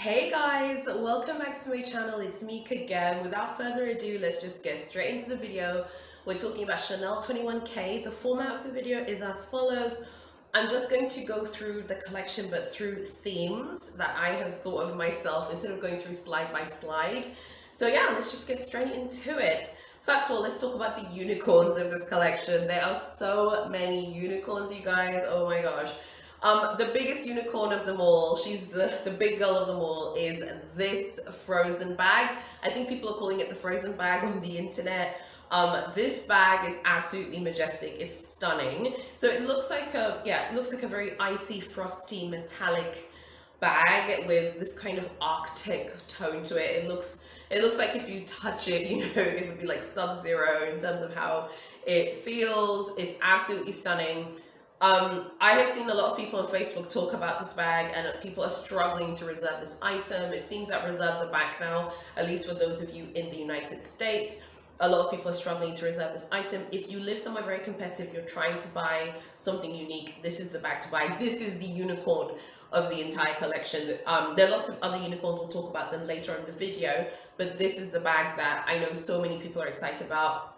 Hey guys, welcome back to my channel. It's me again. Without further ado, let's just get straight into the video. We're talking about Chanel21K. The format of the video is as follows. I'm just going to go through the collection but through themes that I have thought of myself instead of going through slide by slide. So yeah, let's just get straight into it. First of all, let's talk about the unicorns of this collection. There are so many unicorns, you guys. Oh my gosh. The biggest unicorn of them all, she's the big girl of them all, is this frozen bag. I think people are calling it the frozen bag on the internet. This bag is absolutely majestic. It's stunning. So it looks like a very icy, frosty, metallic bag with this kind of Arctic tone to it. It looks like if you touch it, you know, it would be like Sub-Zero in terms of how it feels. It's absolutely stunning. I have seen a lot of people on Facebook talk about this bag, and people are struggling to reserve this item. It seems that reserves are back now, at least for those of you in the United States. A lot of people are struggling to reserve this item. If you live somewhere very competitive, you're trying to buy something unique, this is the bag to buy. This is the unicorn of the entire collection. There are lots of other unicorns, we'll talk about them later in the video, but this is the bag that I know so many people are excited about.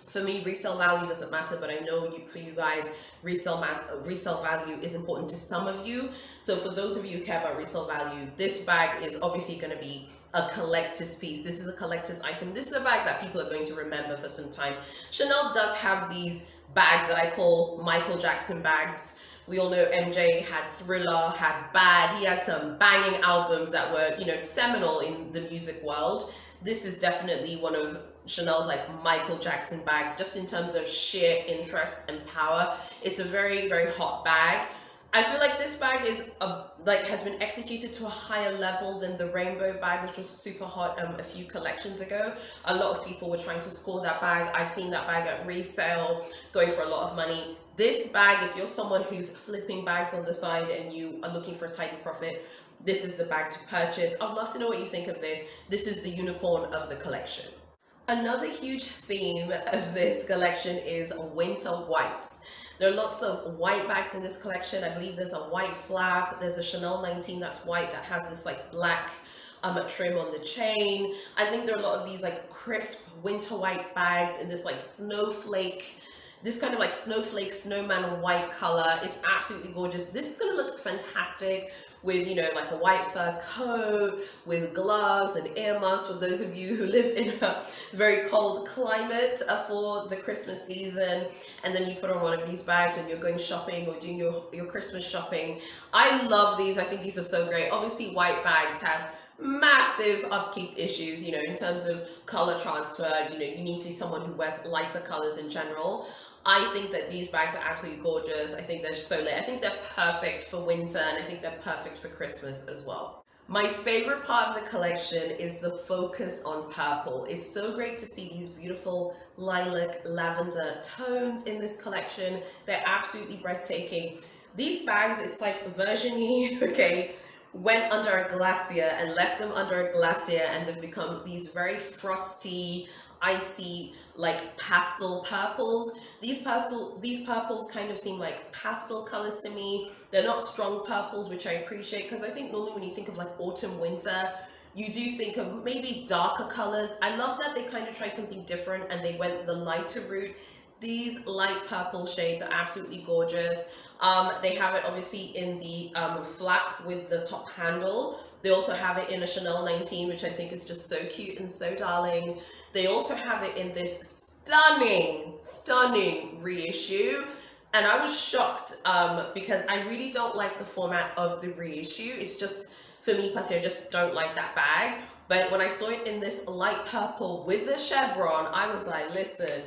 For me, resale value doesn't matter, but I know for you guys, resale value is important to some of you. So for those of you who care about resale value, this bag is obviously going to be a collector's piece. This is a collector's item. This is a bag that people are going to remember for some time. Chanel does have these bags that I call Michael Jackson bags. We all know MJ had Thriller, had Bad. He had some banging albums that were, you know, seminal in the music world. This is definitely one of Chanel's like Michael Jackson bags, just in terms of sheer interest and power. It's a very, very hot bag. I feel like this bag is has been executed to a higher level than the rainbow bag, which was super hot a few collections ago. A lot of people were trying to score that bag. I've seen that bag at resale going for a lot of money. This bag, if you're someone who's flipping bags on the side and you are looking for a tidy profit, this is the bag to purchase. I'd love to know what you think of this. This is the unicorn of the collection. Another huge theme of this collection is winter whites. There are lots of white bags in this collection. I believe there's a white flap. There's a Chanel 19 that's white that has this like black trim on the chain. I think there are a lot of these like crisp winter white bags in this like snowflake, this kind of like snowflake snowman white color. It's absolutely gorgeous. This is going to look fantastic with, you know, like a white fur coat, with gloves and earmuffs for those of you who live in a very cold climate for the Christmas season. And then you put on one of these bags and you're going shopping or doing your Christmas shopping. I love these. I think these are so great. Obviously, white bags have massive upkeep issues, you know, in terms of color transfer. You know, you need to be someone who wears lighter colors in general. I think that these bags are absolutely gorgeous. I think they're so lit. I think they're perfect for winter, and I think they're perfect for Christmas as well. My favorite part of the collection is the focus on purple. It's so great to see these beautiful lilac, lavender tones in this collection. They're absolutely breathtaking. These bags, it's like Virginie, okay, went under a glacier and left them under a glacier, and they've become these very frosty, icy, like pastel purples. These purples kind of seem like pastel colors to me. They're not strong purples, which I appreciate, because I think normally when you think of like autumn, winter, you do think of maybe darker colors. I love that they kind of tried something different and they went the lighter route. These light purple shades are absolutely gorgeous. They have it obviously in the flap with the top handle. They also have it in a Chanel 19, which I think is just so cute and so darling. They also have it in this stunning reissue. And I was shocked because I really don't like the format of the reissue. It's just, for me personally, I just don't like that bag. But when I saw it in this light purple with the chevron, I was like, listen,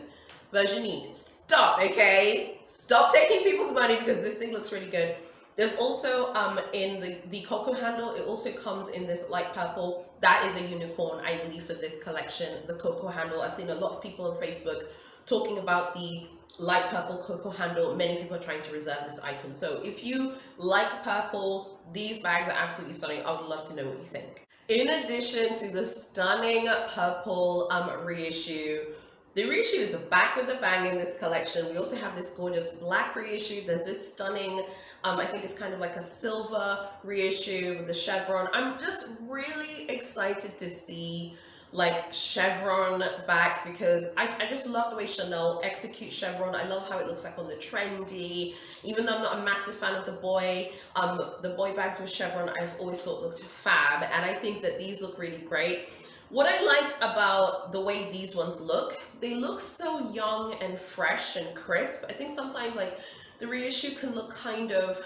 Virginie, stop, okay? Stop taking people's money, because this thing looks really good. There's also in the Coco Handle, it also comes in this light purple. That is a unicorn, I believe, for this collection, the Coco Handle. I've seen a lot of people on Facebook talking about the light purple Coco Handle. Many people are trying to reserve this item. So if you like purple, these bags are absolutely stunning. I would love to know what you think. In addition to the stunning purple reissue, The reissue is back with a bang in this collection. We also have this gorgeous black reissue. There's this stunning, I think it's kind of like a silver reissue with the chevron. I'm just really excited to see like chevron back, because I just love the way Chanel executes chevron. I love how it looks like on the trendy. Even though I'm not a massive fan of the boy bags with chevron, I've always thought looked fab, and I think that these look really great. What I like about the way these ones look, they look so young and fresh and crisp. I think sometimes like the reissue can look kind of,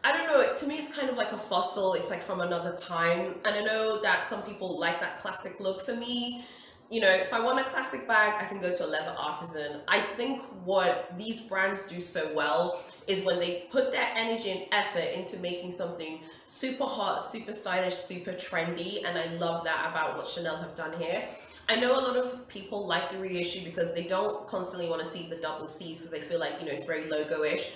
I don't know, to me it's kind of like a fossil. It's like from another time. And I know that some people like that classic look. For me, you know, if I want a classic bag, I can go to a leather artisan. I think what these brands do so well is when they put their energy and effort into making something super hot, super stylish, super trendy, and I love that about what Chanel have done here. I know a lot of people like the reissue because they don't constantly want to see the double C's because they feel like, you know, it's very logo-ish.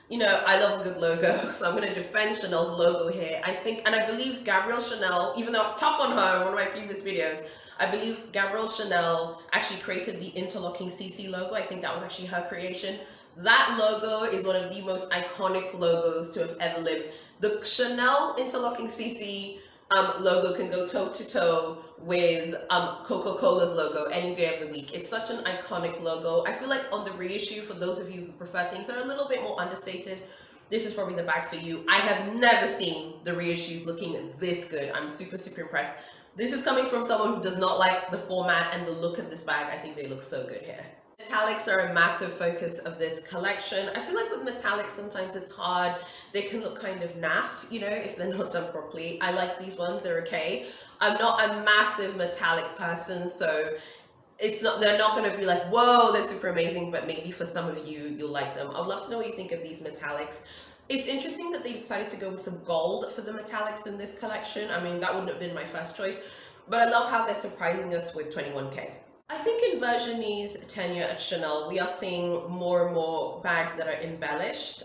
You know, I love a good logo, so I'm going to defend Chanel's logo here. I think, and I believe Gabrielle Chanel, even though I was tough on her in one of my previous videos, I believe Gabrielle Chanel actually created the interlocking CC logo. I think that was actually her creation. That logo is one of the most iconic logos to have ever lived. The Chanel interlocking CC logo can go toe to toe with Coca-Cola's logo any day of the week. It's such an iconic logo. I feel like on the reissue, for those of you who prefer things that are a little bit more understated, this is probably the bag for you. I have never seen the reissues looking this good. I'm super, super impressed. This is coming from someone who does not like the format and the look of this bag. I think they look so good here. Metallics are a massive focus of this collection. I feel like with metallics, sometimes it's hard. They can look kind of naff, you know, if they're not done properly. I like these ones, they're okay. I'm not a massive metallic person, so they're not going to be like, whoa, they're super amazing, but maybe for some of you, you'll like them. I'd love to know what you think of these metallics. It's interesting that they decided to go with some gold for the metallics in this collection. I mean, that wouldn't have been my first choice, but I love how they're surprising us with 21K. I think in Virginie's tenure at Chanel, we are seeing more and more bags that are embellished,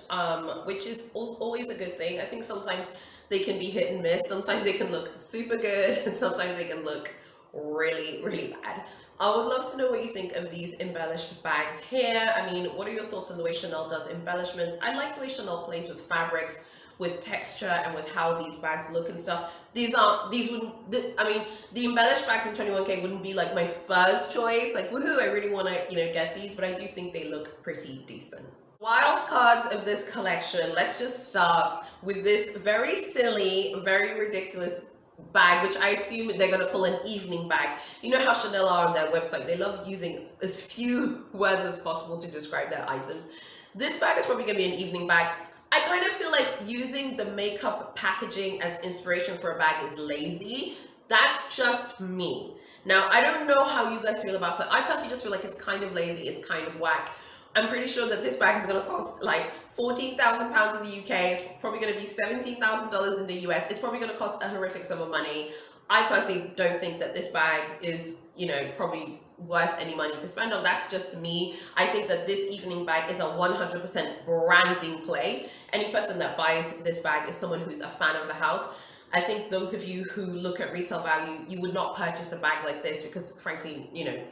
which is always a good thing. I think sometimes they can be hit and miss. Sometimes they can look super good, and sometimes they can look really, really bad. I would love to know what you think of these embellished bags here. I mean, what are your thoughts on the way Chanel does embellishments? I like the way Chanel plays with fabrics, with texture, and with how these bags look and stuff. I mean, the embellished bags in 21K wouldn't be like my first choice. Like, woohoo, I really want to, you know, get these, but I do think they look pretty decent. Wild cards of this collection. Let's just start with this very silly, very ridiculous bag, which I assume they're going to call an evening bag. You know how Chanel are on their website. They love using as few words as possible to describe their items. This bag is probably going to be an evening bag. I kind of feel like using the makeup packaging as inspiration for a bag is lazy. That's just me. Now, I don't know how you guys feel about it. I personally just feel like it's kind of lazy. It's kind of whack. I'm pretty sure that this bag is going to cost like £14,000 in the UK. It's probably going to be $17,000 in the US. It's probably going to cost a horrific sum of money. I personally don't think that this bag is, you know, probably worth any money to spend on. That's just me. I think that this evening bag is a 100% branding play. Any person that buys this bag is someone who's a fan of the house. I think those of you who look at resale value, you would not purchase a bag like this because frankly, you know,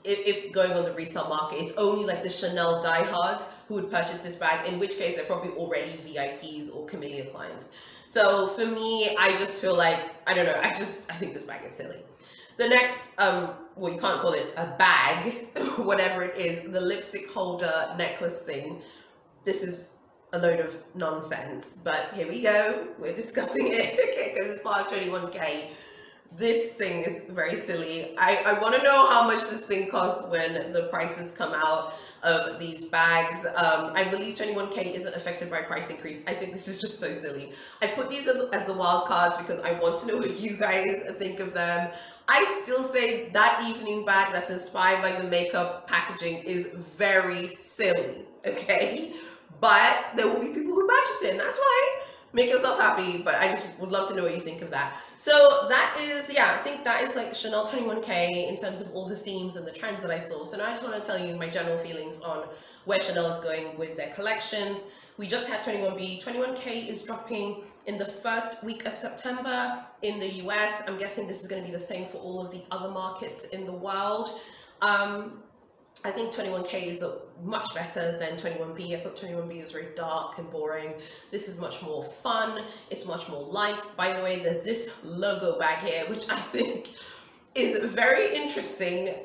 if going on the resale market, it's only like the Chanel diehards who would purchase this bag, in which case they're probably already VIPs or Camellia clients. So for me, I just feel like, I don't know, I think this bag is silly. The next, well, you can't call it a bag, whatever it is, the lipstick holder necklace thing. This is a load of nonsense, but here we go. We're discussing it, okay, because it's part of 21K. This thing is very silly. I want to know how much this thing costs when the prices come out of these bags. I believe 21K isn't affected by price increase. I think this is just so silly. I put these as the wild cards because I want to know what you guys think of them. I still say that evening bag that's inspired by the makeup packaging is very silly, okay? But there will be people who purchase it, and that's fine. Make yourself happy, but I just would love to know what you think of that. So that is, yeah, I think that is like Chanel 21K in terms of all the themes and the trends that I saw. So now I just want to tell you my general feelings on where Chanel is going with their collections. We just had 21B. 21K is dropping in the first week of September in the US. I'm guessing this is going to be the same for all of the other markets in the world. I think 21K is much better than 21B. I thought 21B was very dark and boring. This is much more fun. It's much more light. By the way, there's this logo bag here, which I think is very interesting.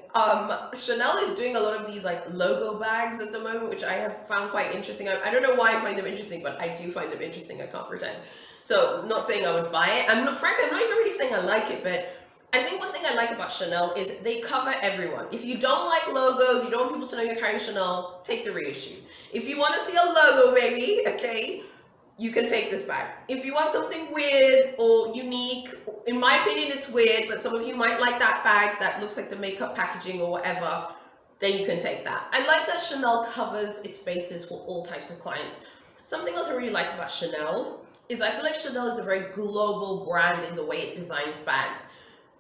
Chanel is doing a lot of these like logo bags at the moment, which I have found quite interesting. I don't know why I find them interesting, but I do find them interesting. I can't pretend. So I'm not saying I would buy it. Frankly, I'm not even really saying I like it, but I think one thing I like about Chanel is they cover everyone. If you don't like logos, you don't want people to know you're carrying Chanel, take the reissue. If you want to see a logo, baby, okay, you can take this bag. If you want something weird or unique, in my opinion, it's weird, but some of you might like that bag that looks like the makeup packaging or whatever, then you can take that. I like that Chanel covers its bases for all types of clients. Something else I really like about Chanel is I feel like Chanel is a very global brand in the way it designs bags.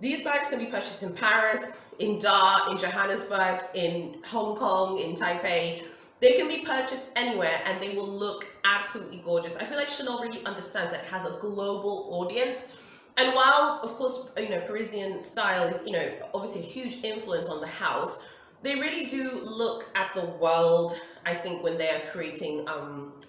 These bags can be purchased in Paris, in Dar, in Johannesburg, in Hong Kong, in Taipei. They can be purchased anywhere and they will look absolutely gorgeous. I feel like Chanel really understands that it has a global audience. And while, of course, you know, Parisian style is, you know, obviously a huge influence on the house, they really do look at the world, I think, when they are creating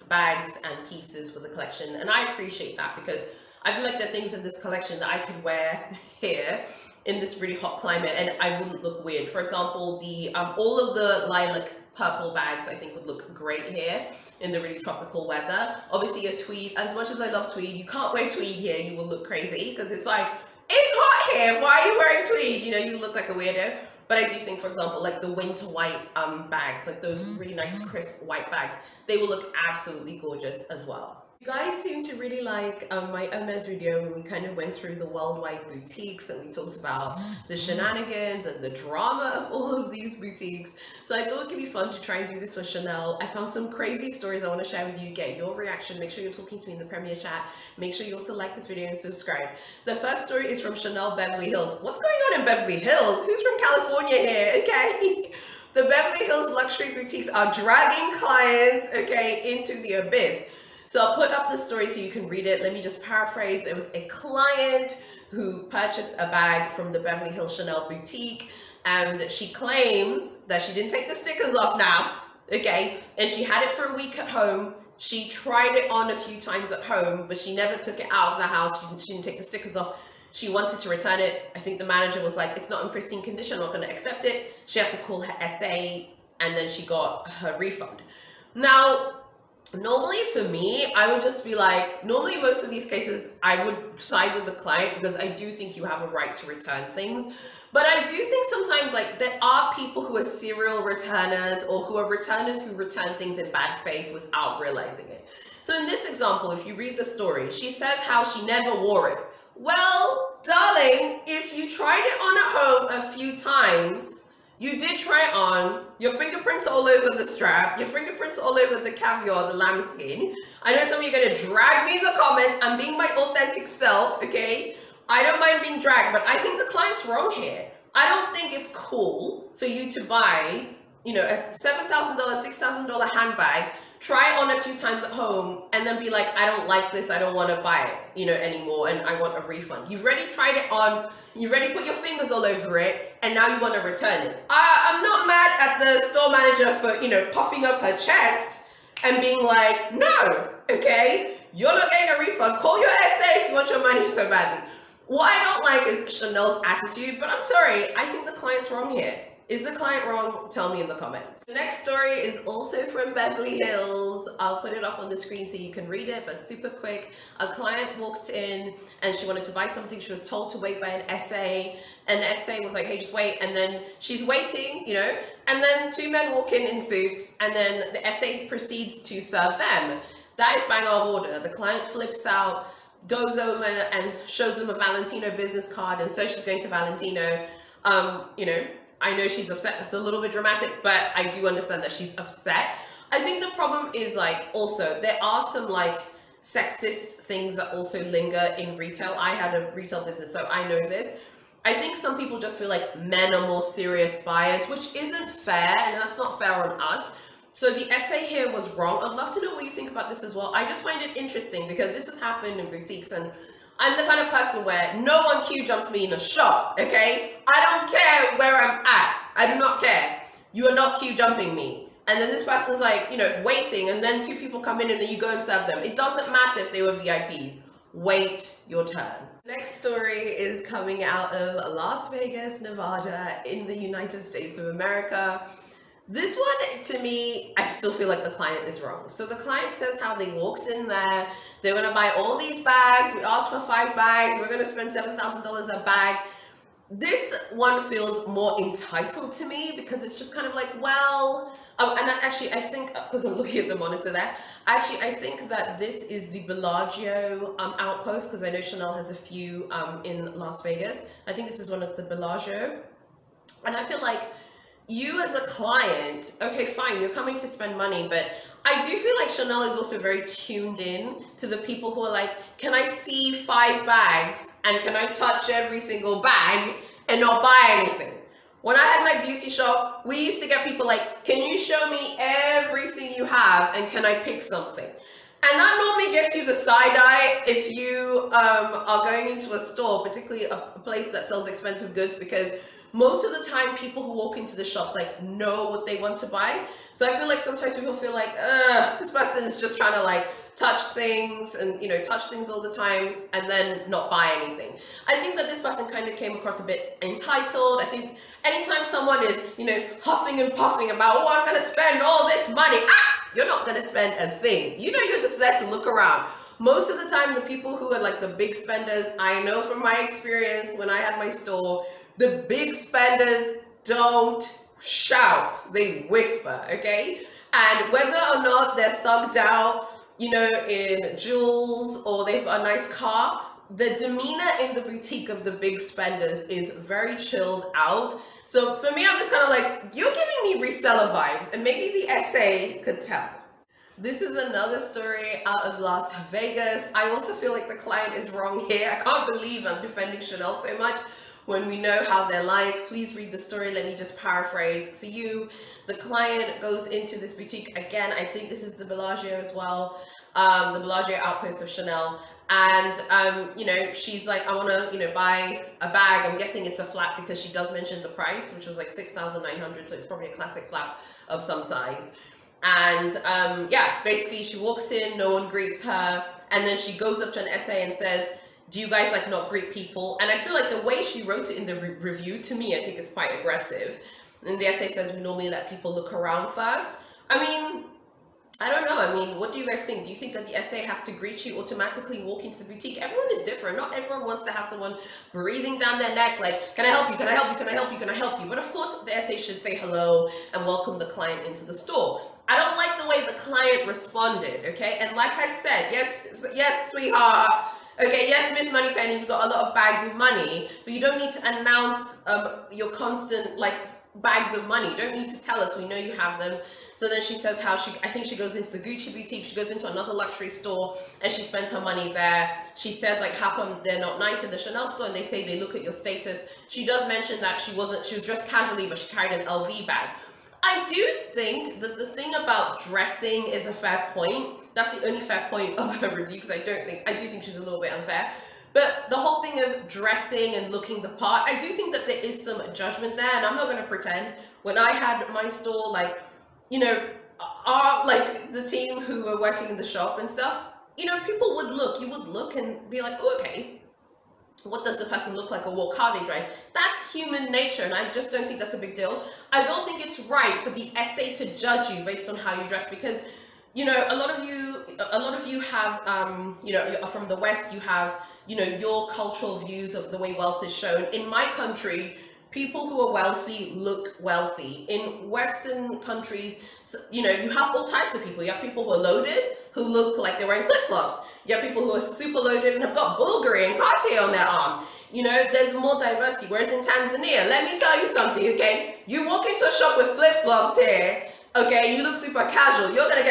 bags and pieces for the collection. And I appreciate that because I feel like there are things in this collection that I could wear here in this really hot climate and I wouldn't look weird. For example, the all of the lilac purple bags I think would look great here in the really tropical weather. Obviously a tweed, as much as I love tweed, you can't wear tweed here, you will look crazy because it's like, it's hot here, why are you wearing tweed? You know, you look like a weirdo. But I do think, for example, like the winter white bags, like those really nice crisp white bags, they will look absolutely gorgeous as well. You guys seem to really like my Hermes video when we kind of went through the worldwide boutiques and we talked about the shenanigans and the drama of all of these boutiques. So I thought it could be fun to try and do this for Chanel. I found some crazy stories I want to share with you, get your reaction. Make sure you're talking to me in the Premier chat. Make sure you also like this video and subscribe. The first story is from Chanel Beverly Hills. What's going on in Beverly Hills? Who's from California here? Okay. The Beverly Hills luxury boutiques are dragging clients, okay, into the abyss. So I'll put up the story so you can read it. Let me just paraphrase. There was a client who purchased a bag from the Beverly Hills Chanel boutique and she claims that she didn't take the stickers off now, okay? And she had it for a week at home. She tried it on a few times at home, but she never took it out of the house. She didn't take the stickers off. She wanted to return it. I think the manager was like, it's not in pristine condition, I'm not gonna accept it. She had to call her SA and then she got her refund. Now, normally for me, I would just be like, normally most of these cases, I would side with the client because I do think you have a right to return things. But I do think sometimes like there are people who are serial returners or who are returners who return things in bad faith without realizing it. So in this example, if you read the story, she says how she never wore it. Well, darling, if you tried it on at home a few times, you did try it on, your fingerprints all over the strap, your fingerprints all over the caviar, the lambskin. I know some of you are going to drag me in the comments. I'm being my authentic self, okay? I don't mind being dragged, but I think the client's wrong here. I don't think it's cool for you to buy, you know, a $7,000, $6,000 handbag, try it on a few times at home, and then be like, I don't like this, I don't want to buy it, you know, anymore, and I want a refund. You've already tried it on, you've already put your fingers all over it, and now you want to return it. I'm not mad at the store manager for, you know, puffing up her chest and being like, no, okay, you're not getting a refund. Call your SA if you want your money so badly. What I don't like is Chanel's attitude, but I'm sorry, I think the client's wrong here. Is the client wrong? Tell me in the comments. The next story is also from Beverly Hills. I'll put it up on the screen so you can read it, but super quick. A client walked in and she wanted to buy something. She was told to wait by an SA, and the SA was like, hey, just wait. And then she's waiting, you know, and then two men walk in suits, and then the SA proceeds to serve them. That is bang out of order. The client flips out, goes over and shows them a Valentino business card, and so she's going to Valentino, you know, I know she's upset. That's a little bit dramatic, but I do understand that she's upset. I think the problem is like also there are some like sexist things that also linger in retail. I had a retail business, so I know this. I think some people just feel like men are more serious buyers, which isn't fair, and that's not fair on us. So the essay here was wrong. I'd love to know what you think about this as well. I just find it interesting because this has happened in boutiques, and I'm the kind of person where no one Q jumps me in a shop, okay? I don't care where I'm at. I do not care. you are not queue jumping me. And then this person's like, you know, waiting, and then two people come in and then you go and serve them. It doesn't matter if they were VIPs. Wait your turn. Next story is coming out of Las Vegas, Nevada in the United States of America. This one, to me, I still feel like the client is wrong. So the client says how they walked in there, they're gonna buy all these bags, we asked for 5 bags, we're gonna spend $7,000 a bag. This one feels more entitled to me because it's just kind of like, well, and I think, because I'm looking at the monitor there, I think that this is the Bellagio outpost, because I know Chanel has a few in Las Vegas. I think this is one of the Bellagio. And I feel like you as a client, okay, fine, you're coming to spend money, but I do feel like Chanel is also very tuned in to the people who are like, can I see 5 bags and can I touch every single bag and not buy anything? When I had my beauty shop, we used to get people like, can you show me everything you have and can I pick something? And that normally gets you the side eye if you are going into a store, particularly a place that sells expensive goods, because most of the time people who walk into the shops like know what they want to buy. So I feel like sometimes people feel like, this person is just trying to like touch things and, you know, touch things all the times and then not buy anything. I think that this person kind of came across a bit entitled. I think anytime someone is, you know, huffing and puffing about, oh, I'm going to spend all this money, you're not going to spend a thing. You know, you're just there to look around. Most of the time, the people who are like the big spenders, I know from my experience when I had my store, the big spenders don't shout, they whisper, okay? And whether or not they're thugged out, you know, in jewels or they've got a nice car, the demeanor in the boutique of the big spenders is very chilled out. So for me, I'm just kind of like, you're giving me reseller vibes, and maybe the SA could tell. This is another story out of Las Vegas. I also feel like the client is wrong here. I can't believe I'm defending Chanel so much when we know how they're like. Please read the story. Let me just paraphrase for you. The client goes into this boutique. Again, I think this is the Bellagio as well, the Bellagio outpost of Chanel. And, you know, she's like, I want to, you know, buy a bag. I'm guessing it's a flap because she does mention the price, which was like $6,900. So it's probably a classic flap of some size. And yeah, basically she walks in, no one greets her. And then she goes up to an SA and says, do you guys like not greet people? And I feel like the way she wrote it in the review, to me, I think is quite aggressive. And the SA says, we normally let people look around first. I mean, I don't know. I mean, what do you guys think? Do you think that the SA has to greet you, automatically walk into the boutique? Everyone is different. Not everyone wants to have someone breathing down their neck like, can I help you? Can I help you? Can I help you? Can I help you? But of course, the SA should say hello and welcome the client into the store. I don't like the way the client responded, okay? And like I said, yes, sweetheart. Okay, yes, Miss Moneypenny, you've got a lot of bags of money, but you don't need to announce your constant, like, bags of money. You don't need to tell us. We know you have them. So then she says how I think she goes into the Gucci boutique, she goes into another luxury store, and she spends her money there. She says, like, how come they're not nice in the Chanel store? And they say they look at your status. She does mention that she was dressed casually, but she carried an LV bag. I do think that the thing about dressing is a fair point. That's the only fair point of her review, because I do think she's a little bit unfair. But the whole thing of dressing and looking the part, I do think that there is some judgment there, and I'm not going to pretend. When I had my store, like, you know, like the team who were working in the shop and stuff, you know, people would look, you would look and be like, oh, okay, what does the person look like or what car they drive? That's human nature, and I just don't think that's a big deal. I don't think it's right for the SA to judge you based on how you dress, because, you know, a lot of you have, you know, from the West, you have, you know, your cultural views of the way wealth is shown. In my country, people who are wealthy look wealthy. In Western countries, you know, you have all types of people. You have people who are loaded, who look like they're wearing flip-flops. You have people who are super loaded and have got Bulgari and Cartier on their arm. You know, there's more diversity. Whereas in Tanzania, let me tell you something, okay? You walk into a shop with flip-flops here, okay, you look super casual, you're gonna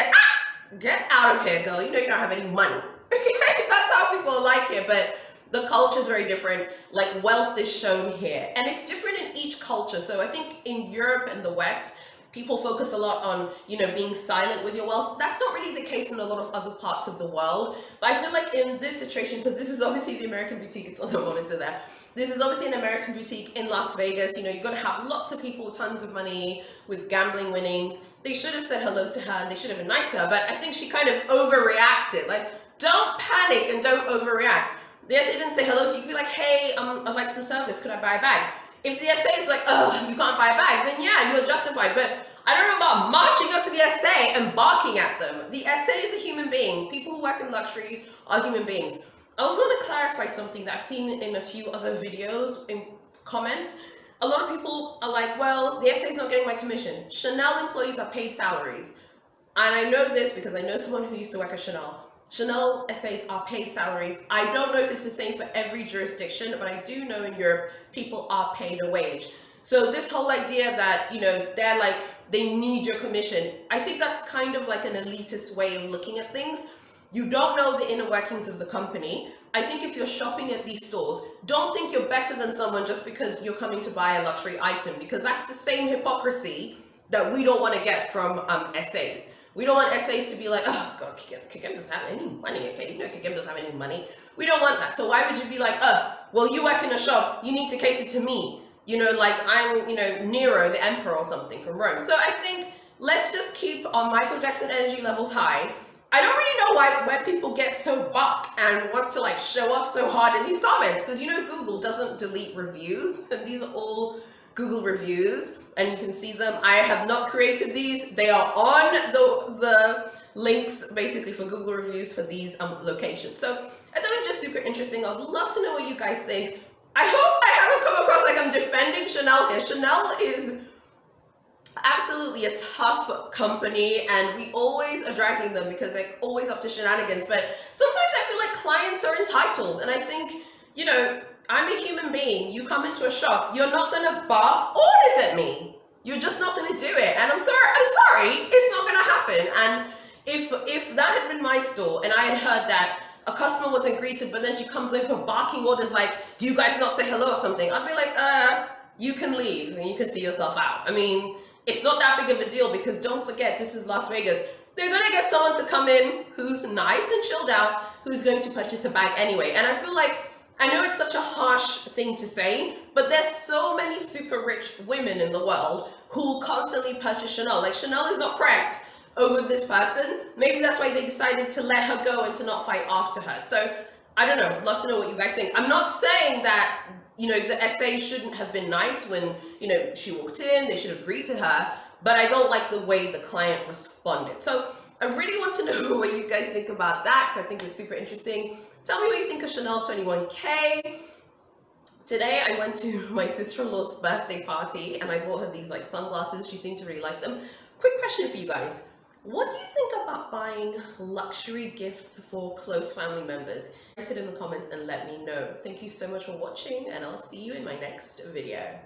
get out of here, girl. You know you don't have any money. Okay, that's how people like it, but the culture is very different. Like, wealth is shown here, and it's different in each culture. So I think in Europe and the West, people focus a lot on, you know, being silent with your wealth. That's not really the case in a lot of other parts of the world. But I feel like in this situation, because this is obviously the American boutique, it's on the monitor there. This is obviously an American boutique in Las Vegas. You know, you're going to have lots of people with tons of money, with gambling winnings. They should have said hello to her and they should have been nice to her, but I think she kind of overreacted. Like, don't panic and don't overreact. The SA didn't say hello to you. You could be like, hey, I'd like some service. Could I buy a bag? If the SA is like, oh, you can't buy a bag, then yeah, you're justified. But I don't know about marching up to the SA and barking at them. The SA is a human being. People who work in luxury are human beings. I also want to clarify something that I've seen in a few other videos in comments. A lot of people are like, well, the SA is not getting my commission. Chanel employees are paid salaries. And I know this because I know someone who used to work at Chanel. Chanel SAs are paid salaries. I don't know if it's the same for every jurisdiction, but I do know in Europe, people are paid a wage. So this whole idea that, you know, they're like, they need your commission, I think that's kind of like an elitist way of looking at things. You don't know the inner workings of the company. I think if you're shopping at these stores, don't think you're better than someone just because you're coming to buy a luxury item, because that's the same hypocrisy that we don't want to get from SAs. We don't want SAs to be like, oh God, Kagem doesn't have any money. Okay, you know, Kagem doesn't have any money. We don't want that. So why would you be like, oh, well, you work in a shop, you need to cater to me. You know, like I'm, you know, Nero, the emperor or something from Rome. So I think let's just keep our Michael Jackson energy levels high. I don't really know why people get so buck and want to like show off so hard in these comments, because you know Google doesn't delete reviews, and these are all Google reviews. And you can see them. I have not created these. They are on the links basically for Google reviews for these locations. So I thought it was just super interesting. I'd love to know what you guys think. I hope I haven't come across like I'm defending Chanel here. Chanel is absolutely a tough company, and we always are dragging them because they're always up to shenanigans. But sometimes I feel like clients are entitled, and I think, you know, I'm a human being. You come into a shop, you're not gonna bark orders at me. You're just not gonna do it. And I'm sorry, it's not gonna happen. And if that had been my store and I had heard that a customer wasn't greeted, but then she comes over barking orders like, do you guys not say hello or something? I'd be like, you can leave and you can see yourself out. I mean, it's not that big of a deal, because don't forget, this is Las Vegas. They're gonna get someone to come in who's nice and chilled out, who's going to purchase a bag anyway. And I feel like, I know it's such a harsh thing to say, but there's so many super rich women in the world who constantly purchase Chanel. Like, Chanel is not pressed over this person. Maybe that's why they decided to let her go and to not fight after her. So I don't know, I'd love to know what you guys think. I'm not saying that, you know, the SA shouldn't have been nice when, you know, she walked in, they should have greeted her, but I don't like the way the client responded. So I really want to know what you guys think about that, because I think it's super interesting. Tell me what you think of Chanel21K. Today I went to my sister-in-law's birthday party and I bought her these like sunglasses. She seemed to really like them. Quick question for you guys. What do you think about buying luxury gifts for close family members? Write it in the comments and let me know. Thank you so much for watching, and I'll see you in my next video.